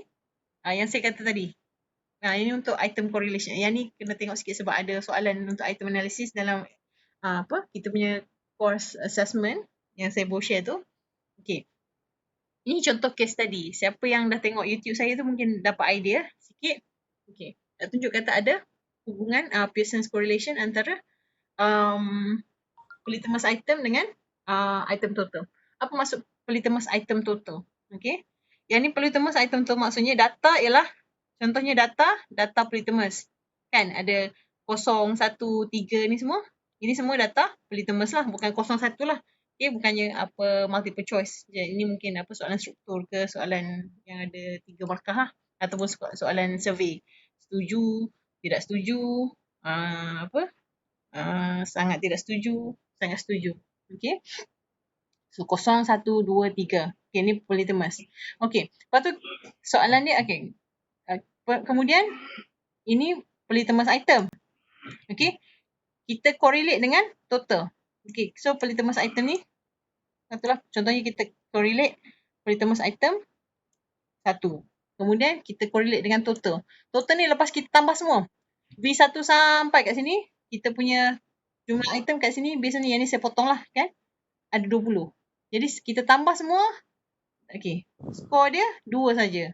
yang saya kata tadi. Ini untuk item correlation. Yang ni kena tengok sikit sebab ada soalan untuk item analysis dalam kita punya course assessment yang saya baru share tu. Okay. Ini contoh case study. Siapa yang dah tengok YouTube saya tu mungkin dapat idea sikit. Okay. Nak tunjuk kata ada hubungan Pearson's correlation antara polytamous item dengan item total. Apa maksud polytamous item total? Okay. Yang ni polytamous item total maksudnya data ialah, contohnya data polytamous. Kan ada 0, 1, 3 ni semua. Ini semua data polytamous lah, bukan 0, 1 lah. Okay, bukannya apa multiple choice. Jadi, ini mungkin apa soalan struktur ke, soalan yang ada 3 markah lah. Ataupun soalan survey. Setuju, tidak setuju, sangat tidak setuju, sangat setuju. Okay. So 0, 1, 2, 3. Okay, ni polytamous. Okay. Lepas tu soalan dia, okay. Kemudian ini polytamous item. Okay. Kita correlate dengan total. Okay. So polytamous item ni, satulah. Contohnya kita correlate polytamous item 1. Kemudian kita correlate dengan total. Total ni lepas kita tambah semua. V1 sampai kat sini, kita punya jumlah item kat sini, biasanya yang ni saya potong lah kan. Ada 20. Jadi kita tambah semua. Okay. Skor dia 2 saja.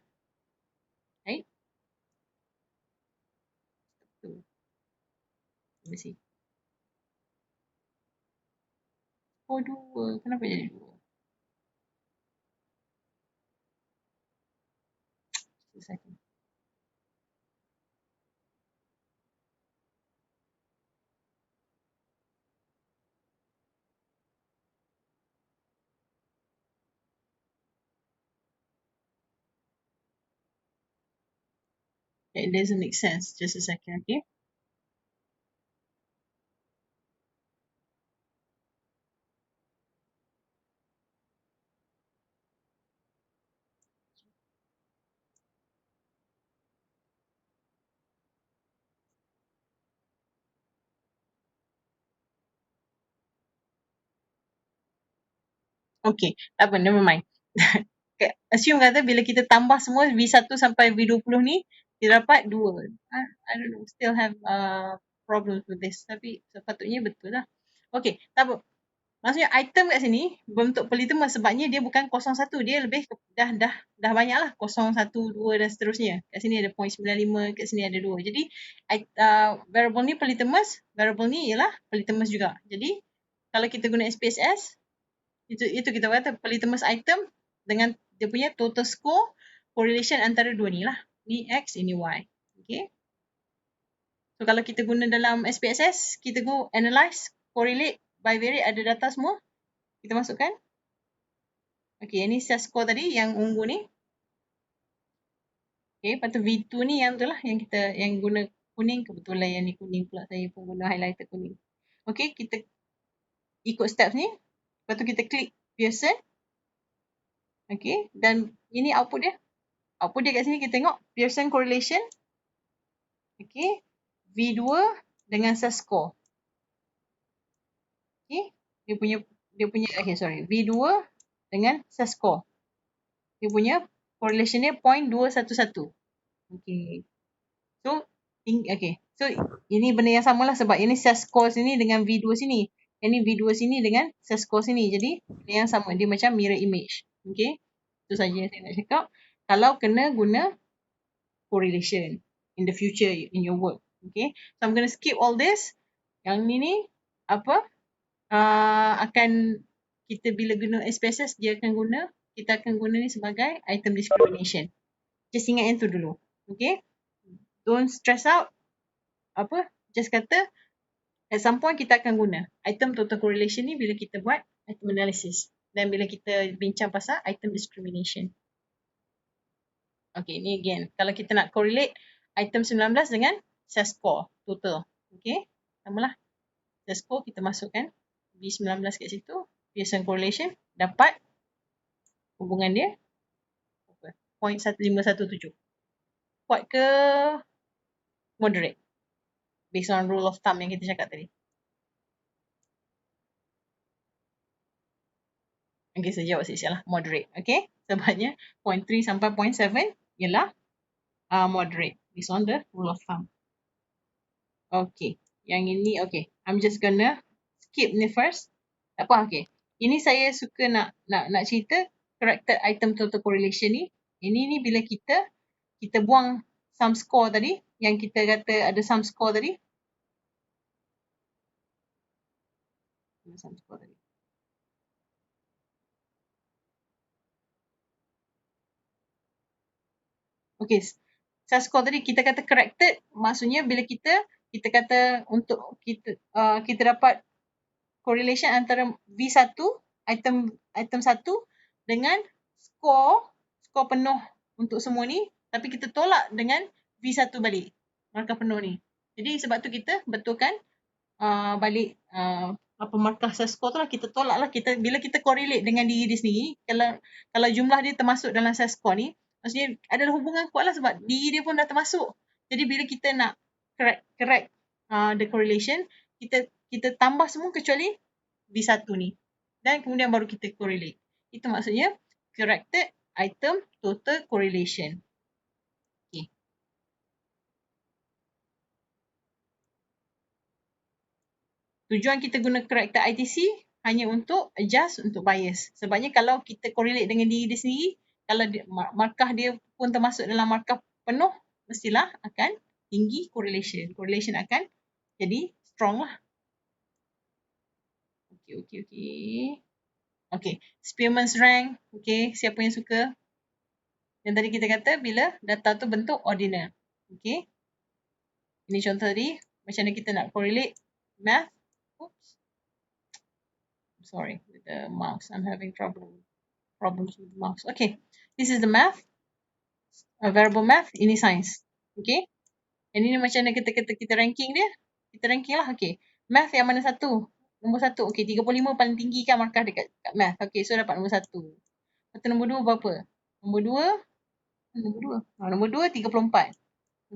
Right? Let me see. Oh 2. Kenapa jadi 2? Second. It doesn't make sense. Just a second, okay? Okay, tak apa, never mind. Assume kata bila kita tambah semua V1 sampai V20 ni, kita dapat 2. I don't know, still have problems with this. Tapi sepatutnya betul lah. Okay, tak apa. Maksudnya item kat sini berbentuk polytamous sebabnya dia bukan 0, 1. Dia lebih dah banyak lah. 0, 1, 2 dan seterusnya. Kat sini ada 0.95, kat sini ada 2. Jadi variable ni polytamous, variable ni ialah polytamous juga. Jadi kalau kita guna SPSS, itu kita kata polytamous item dengan dia punya total score correlation antara dua ni lah. Ni X, ini Y. Okay. So kalau kita guna dalam SPSS, kita go analyze, correlate, bivariate, ada data semua. Kita masukkan. Okay, ini set score tadi yang ungu ni. Okay, lepas tu V2 ni yang tu lah yang kita yang guna kuning. Kebetulan yang ni kuning pula, saya pun guna highlighter kuning. Okay, kita ikut steps ni. Lepas tu kita klik Pearson. Okay, dan ini output dia. Output dia kat sini kita tengok Pearson correlation. Okay, V2 dengan set score. Okay, dia punya okay, sorry. V2 dengan set score. Dia punya correlation dia 0.211. Okay. So, okay. So, ini benda yang samalah sebab ini set score sini dengan V2 sini. Ini V2 sini dengan set score sini. Jadi, dia yang sama. Dia macam mirror image. Okay. Itu saja yang saya nak cakap. Kalau kena guna correlation in the future in your work. Okay. So, I'm going to skip all this. Yang ni apa? Akan kita bila guna SPSS, kita akan guna ni sebagai item discrimination. Just ingat yang tu dulu. Okay. Don't stress out. Just kata at some point kita akan guna item total correlation ni bila kita buat item analysis. Dan bila kita bincang pasal item discrimination. Okay, ni again. Kalau kita nak correlate item 19 dengan set score total. Okay. Samalah. Set score kita masukkan V19 kat situ. Pearson correlation. Dapat hubungan dia 0.1517. Kuat ke moderate? Based on rule of thumb yang kita cakap tadi. Okay, saya jawab sikit lah. Moderate. Okay. Sebabnya 0.3 sampai 0.7 ialah moderate. Based on the rule of thumb. Okay. Yang ini, okay. I'm just gonna skip ni first. Tak apa, okay. Ini saya suka nak cerita corrected item total correlation ni. Ini bila kita buang sum score tadi, yang kita kata ada sum score tadi. Ada sum score tadi. Okay, sum score tadi kita kata corrected, maksudnya bila kita kata untuk kita dapat correlation antara V1 item 1 dengan skor penuh untuk semua ni, tapi kita tolak dengan V1 balik markah penuh ni. Jadi sebab tu kita betulkan balik apa markah skor tu lah, kita tolak lah. Bila kita correlate dengan diri dia sendiri, kalau jumlah dia termasuk dalam skor ni, maksudnya adalah hubungan kuat lah sebab diri dia pun dah termasuk. Jadi bila kita nak correct the correlation, kita tambah semua kecuali V1 ni. Dan kemudian baru kita correlate. Itu maksudnya corrected item total correlation. Okay. Tujuan kita guna corrected ITC hanya untuk adjust untuk bias. Sebabnya kalau kita correlate dengan diri dia sendiri, kalau markah dia pun termasuk dalam markah penuh, mestilah akan tinggi correlation. Correlation akan jadi strong lah. Okay. Spearman's rank. Okay, siapa yang suka? Yang tadi kita kata bila data tu bentuk ordinal. Okay. Ini contoh tadi. Macam mana kita nak correlate math. Oops. Sorry with the mouse. I'm having problems with the mouse. Okay. This is the math. Variable math. Ini science. Okay. Yang ini macam mana kita ranking dia. Kita ranking lah. Okay. Math yang mana satu? Nombor 1. Okay. 35 paling tinggi kan markah dekat math. Okay. So dapat nombor 1. Lepas tu nombor 2 berapa? Nombor 2 34.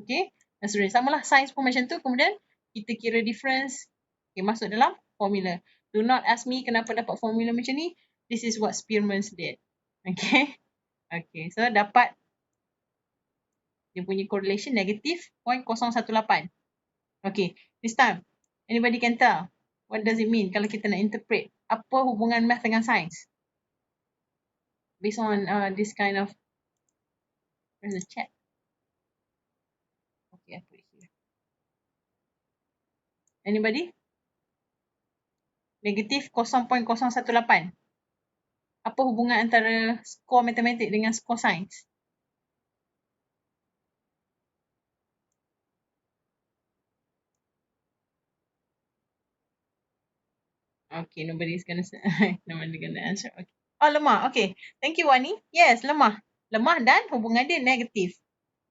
Okay. Dan seterusnya. Sama lah science pun macam tu. Kemudian kita kira difference. Okay. Masuk dalam formula. Do not ask me kenapa dapat formula macam ni. This is what Spearman's did. Okay. Okay. So dapat dia punya correlation negative 0.018. Okay. This time. Anybody can tell. What does it mean kalau kita nak interpret apa hubungan math dengan science? Based on this kind of, where's the chat? Okay, I put it here. Anybody? Negatif 0.018. Apa hubungan antara skor matematik dengan skor sains? Okay, nobody's gonna answer. Okay. Oh, lemah. Okay. Thank you, Wani. Yes, lemah. Lemah dan hubungan dia negatif.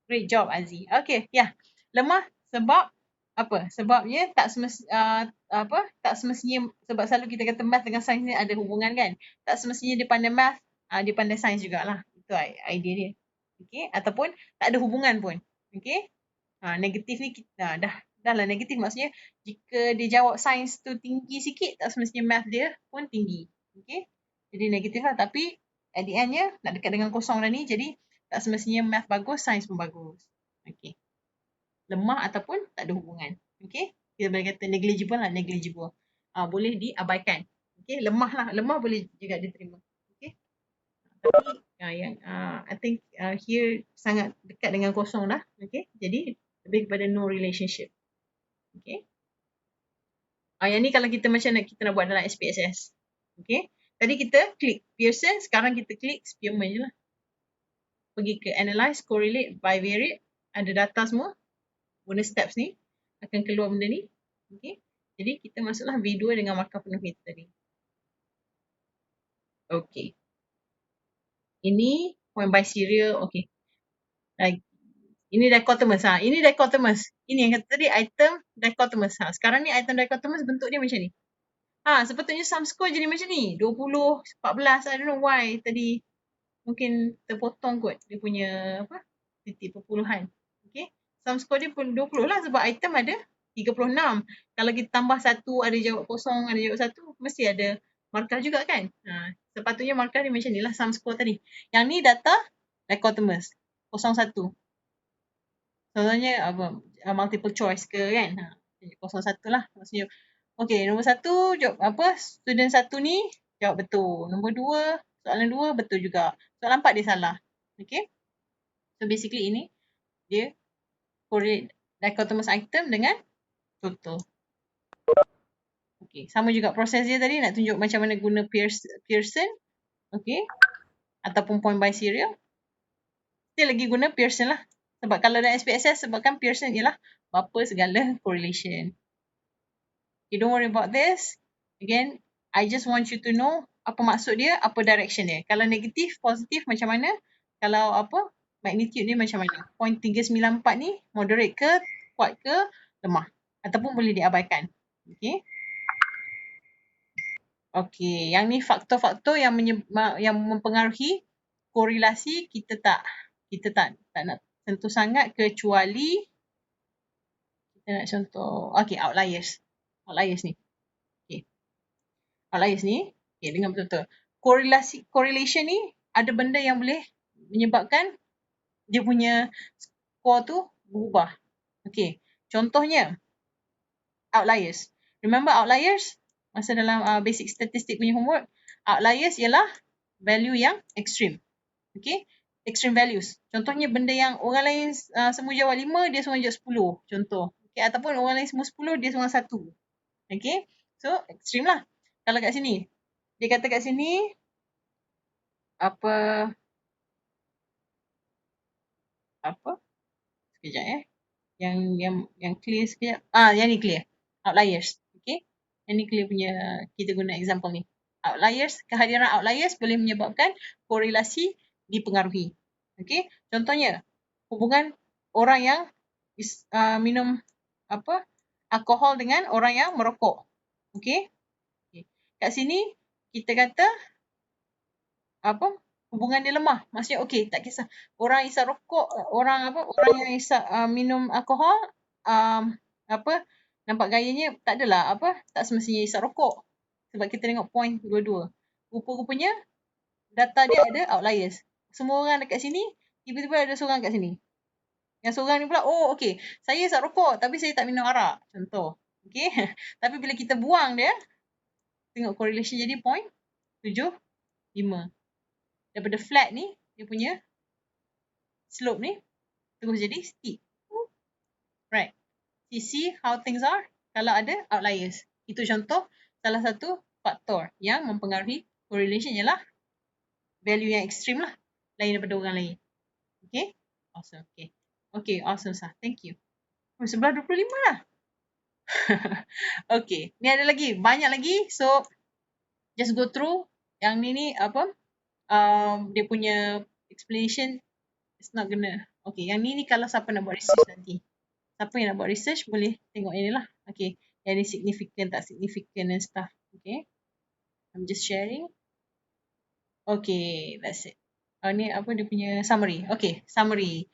Great job, Aziz. Okay, yeah. Lemah sebab apa? Sebabnya tak semestinya sebab selalu kita kata math dengan sains ni ada hubungan kan. Tak semestinya dia pandai math, dia pandai sains jugalah. Itu idea dia. Okay, ataupun tak ada hubungan pun. Okay. Negatif ni kita dah lah negatif, maksudnya jika dia jawab sains tu tinggi sikit, tak semestinya math dia pun tinggi. Okay. Jadi negatif lah. Tapi at the end-nya nak dekat dengan kosong dah ni. Jadi tak semestinya math bagus, sains pun bagus. Okay. Lemah ataupun tak ada hubungan. Okay. Kita boleh kata negligible lah. Negligible. Boleh diabaikan. Okay. Lemah lah. Lemah boleh juga diterima. Okay. Tapi I think here sangat dekat dengan kosong dah. Okay. Jadi lebih kepada no relationship. Okay. Yang ni kalau kita macam kita nak buat dalam SPSS. Okay. Tadi kita klik Pearson, sekarang kita klik Spearman je lah. Pergi ke Analyze, Correlate, Bivariate. Ada data semua. Guna steps ni. Akan keluar benda ni. Okay. Jadi kita masuklah V2 dengan markah penuh kita tadi. Okay. Ini point by serial. Okay. Ini dichotomous. Ini dichotomous. Ini yang kata tadi item dichotomous. Sekarang ni item dichotomous bentuk dia macam ni. Sepatutnya sum score jadi macam ni. 20, 14. I don't know why tadi mungkin terpotong kot dia punya titik perpuluhan. Okay. Sum score dia pun 20 lah sebab item ada 36. Kalau kita tambah 1, ada jawab kosong, ada jawab 1, mesti ada markah juga kan. Sepatutnya markah dia macam ni lah sum score tadi. Yang ni data dichotomous. 01. Contohnya multiple choice ke kan. 01 lah. Maksudnya Okay, nombor 1 jawab apa? Student 1 ni jawab betul. Nombor 2, soalan 2 betul juga. Soalan 4 dia salah. Okay. So basically ini dia correlate dichotomous item dengan total. Okay, sama juga proses dia tadi nak tunjuk macam mana guna Pearson. Okay. Ataupun point by serial. Still lagi guna Pearson lah. Sebab kalau dalam SPSS sebabkan Pearson ialah bapa segala correlation. Okay, don't worry about this. Again, I just want you to know apa maksud dia, apa direction dia. Kalau negatif, positif macam mana? Kalau apa, magnitude dia macam mana? 0.394 ni moderate ke, kuat ke, lemah? Ataupun boleh diabaikan. Okay. Okay, yang ni faktor-faktor yang mempengaruhi korelasi kita tak nak sentuh sangat kecuali kita nak contoh, okay, outliers. Outliers ni. Okay. Outliers ni, okay, dengar betul-betul. Correlation ni ada benda yang boleh menyebabkan dia punya score tu berubah. Okay. Contohnya, outliers. Remember outliers? Masa dalam basic statistic punya homework, outliers ialah value yang extreme. Okay. Extreme values. Contohnya benda yang orang lain semua jawab 5, dia semua jawab 10. Contoh. Okay. Ataupun orang lain semua 10, dia semua 1. Okay. So, extreme lah. Kalau kat sini. Dia kata kat sini. Apa. Sekejap Yang clear sekejap. Yang ni clear. Outliers. Okay. Yang ni clear punya. Kita guna example ni. Outliers. Kehadiran outliers boleh menyebabkan korelasi dipengaruhi. Okay. Contohnya. Hubungan orang yang minum alkohol dengan orang yang merokok. Okay. Kat sini kita kata hubungan dia lemah. Maksudnya okey, tak kisah. Orang isap rokok, orang yang isap minum alkohol nampak gayanya tak adalah tak semestinya isap rokok. Sebab kita tengok point dua-dua. Rupa-rupanya data dia ada outliers. Semua orang dekat sini, tiba-tiba ada seorang kat sini. Yang seorang ni pula, okey, saya isap rokok tapi saya tak minum arak. Contoh. Okey. Tapi bila kita buang dia, tengok correlation jadi 0.75. Daripada flat ni, dia punya slope ni terus jadi steep. Right. You see how things are kalau ada outliers. Itu contoh salah satu faktor yang mempengaruhi correlation ialah value yang ekstrim lah. Lain daripada orang lain. Okay. Awesome. Okay, awesome sah. Thank you. Sebelah 25 lah. Okay. Ni ada lagi. Banyak lagi. So, just go through. Yang ni dia punya explanation it's not gonna. Okay, yang ni kalau siapa nak buat research nanti. Siapa yang nak buat research boleh tengok yang ni lah. Okay, yang ni significant tak significant and stuff. Okay, I'm just sharing. Okay, that's it. Ni dia punya summary. Okay, summary.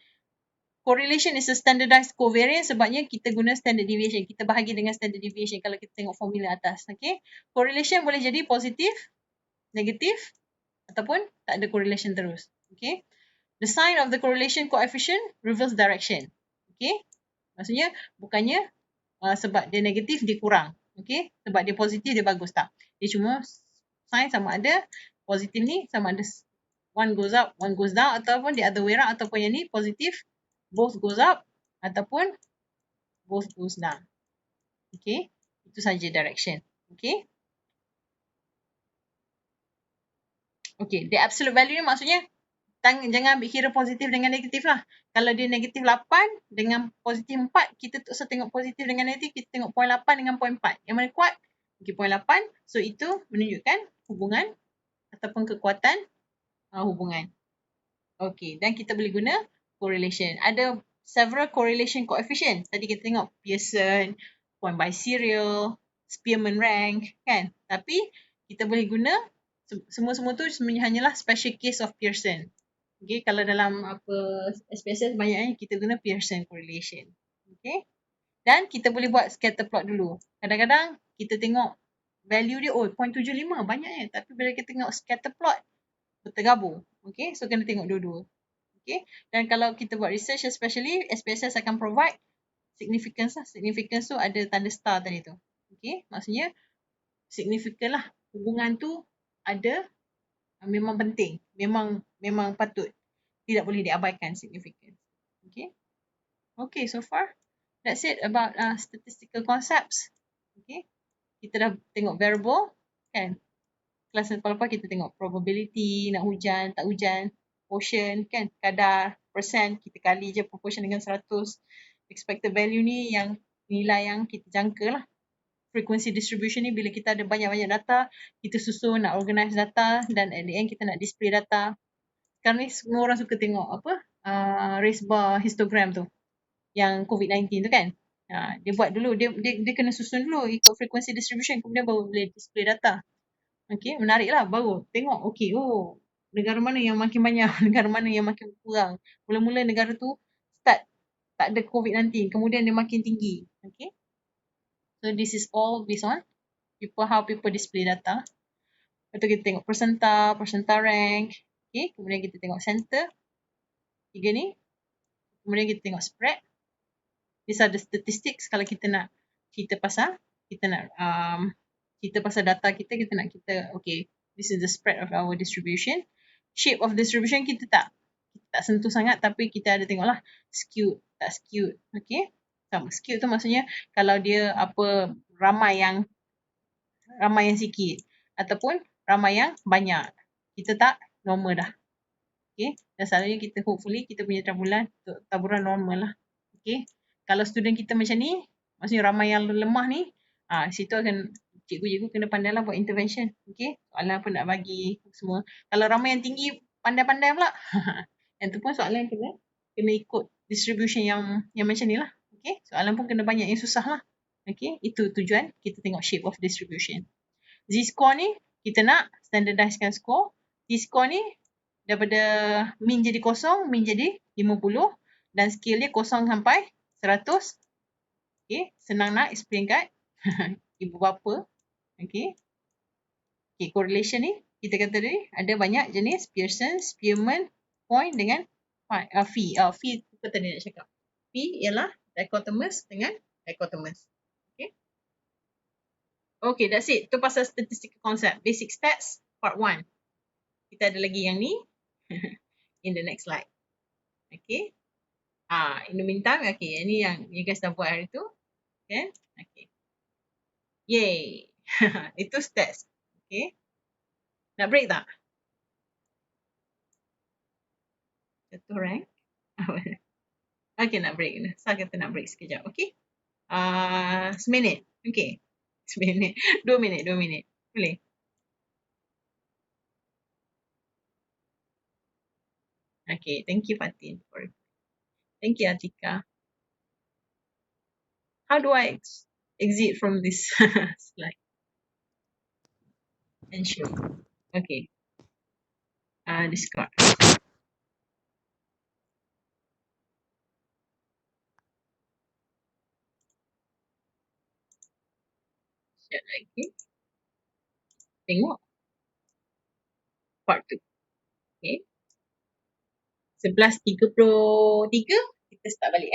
Correlation is a standardized covariance sebabnya kita guna standard deviation. Kita bahagi dengan standard deviation kalau kita tengok formula atas. Okay, correlation boleh jadi positif, negatif, ataupun tak ada correlation terus. Okay. The sign of the correlation coefficient reverse direction. Okay. Maksudnya bukannya sebab dia negatif dia kurang. Okay. Sebab dia positif dia bagus tak. Dia cuma sign sama ada positif ni sama ada one goes up, one goes down ataupun the other way around ataupun yang ni positif both goes up ataupun both goes down. Okay. Itu saja direction. Okay. Okay, the absolute value ni maksudnya jangan ambil kira positif dengan negatif lah. Kalau dia negatif 8 dengan positif 4, kita tak usah tengok positif dengan negatif, kita tengok 0.8 dengan 0.4. Yang mana kuat? Okay, 0.8. So, itu menunjukkan hubungan ataupun kekuatan hubungan. Okay, dan kita boleh guna correlation. Ada several correlation coefficient. Tadi kita tengok Pearson, point by serial, Spearman rank, kan? Tapi, kita boleh guna semua-semua tu hanyalah special case of Pearson. Okay, kalau dalam SPSS banyaknya kita guna Pearson correlation. Okay. Dan kita boleh buat scatter plot dulu. Kadang-kadang kita tengok value dia 0.75 banyaknya. Tapi bila kita tengok scatter plot tergabung. Okay, so kena tengok dua-dua. Okay, dan kalau kita buat research especially SPSS akan provide significance lah. Significance tu ada tanda star tadi tu. Okay, maksudnya signifikan lah. Hubungan tu ada, memang penting. Memang patut. Tidak boleh diabaikan signifikan. Okay. Okay, so far that's it about statistical concepts. Okay. Kita dah tengok variable kan. Kelas lepas kita tengok probability, nak hujan, tak hujan, portion kan, kadar, persen, kita kali je proportion dengan 100. Expected value ni yang nilai yang kita jangka lah. Frequency distribution ni bila kita ada banyak-banyak data, kita susun, nak organize data dan at the end kita nak display data. Sekarang ni semua orang suka tengok race bar histogram tu, yang COVID-19 tu kan. Dia buat dulu, dia kena susun dulu ikut frequency distribution, kemudian baru boleh display data. Okay, menarik lah. Baru tengok, okay, negara mana yang makin banyak, negara mana yang makin kurang. Mula-mula negara tu start tak ada COVID-19, kemudian dia makin tinggi. Okay. So this is all based on how people display data. Lepas tu kita tengok percentile rank. Okay, kemudian kita tengok center. 3 ni. Kemudian kita tengok spread. These are the statistics kalau kita nak cerita pasal data kita nak okay, this is the spread of our distribution. Shape of distribution kita tak sentuh sangat, tapi kita ada tengoklah skewed, tak skewed. Okay. Sama, skewed tu maksudnya kalau dia ramai yang sikit ataupun ramai yang banyak. Kita tak normal dah. Okay. Dan selalunya kita hopefully kita punya taburan normal lah. Okay. Kalau student kita macam ni, maksudnya ramai yang lemah ni, situ akan cikgu kena pandai lah buat intervention. Okay. Soalan apa nak bagi semua. Kalau ramai yang tinggi, pandai-pandai pula. Yang tu pun soalan kena ikut distribution yang macam ni lah. Okay. Soalan pun kena banyak yang susah lah. Okay. Itu tujuan kita tengok shape of distribution. Z-score ni, kita nak standardizekan score. T-score ni, daripada min jadi 0, min jadi 50 dan scale dia 0 sampai 100. Okay. Senang nak explain kat ibu bapa. Okay. Okay, correlation ni, kita kata tadi, ada banyak jenis Pearson, Spearman, point dengan phi. Phi apa tadi nak cakap? Phi ialah dichotomous dengan dichotomous. Okay. Okay, that's it. Itu pasal statistical concept. Basic stats, part 1. Kita ada lagi yang ni. In the next slide. Okay. In the meantime, okay, ini yang you guys dah buat hari tu. Okay. Okay. Yay. Itu stats. Okay. Nak break tak? Jatuh rank. Okay, nak break. Saya kata nak break sekejap. Okay. Seminit. Okay. Seminit. 2 minit. Boleh? Okay. Thank you, Fatin. Thank you, Atika. How do I exit from this slide? And show. Okay. Discard. Share lagi. Tengok. Part 2. Okay. 11.33 kita start balik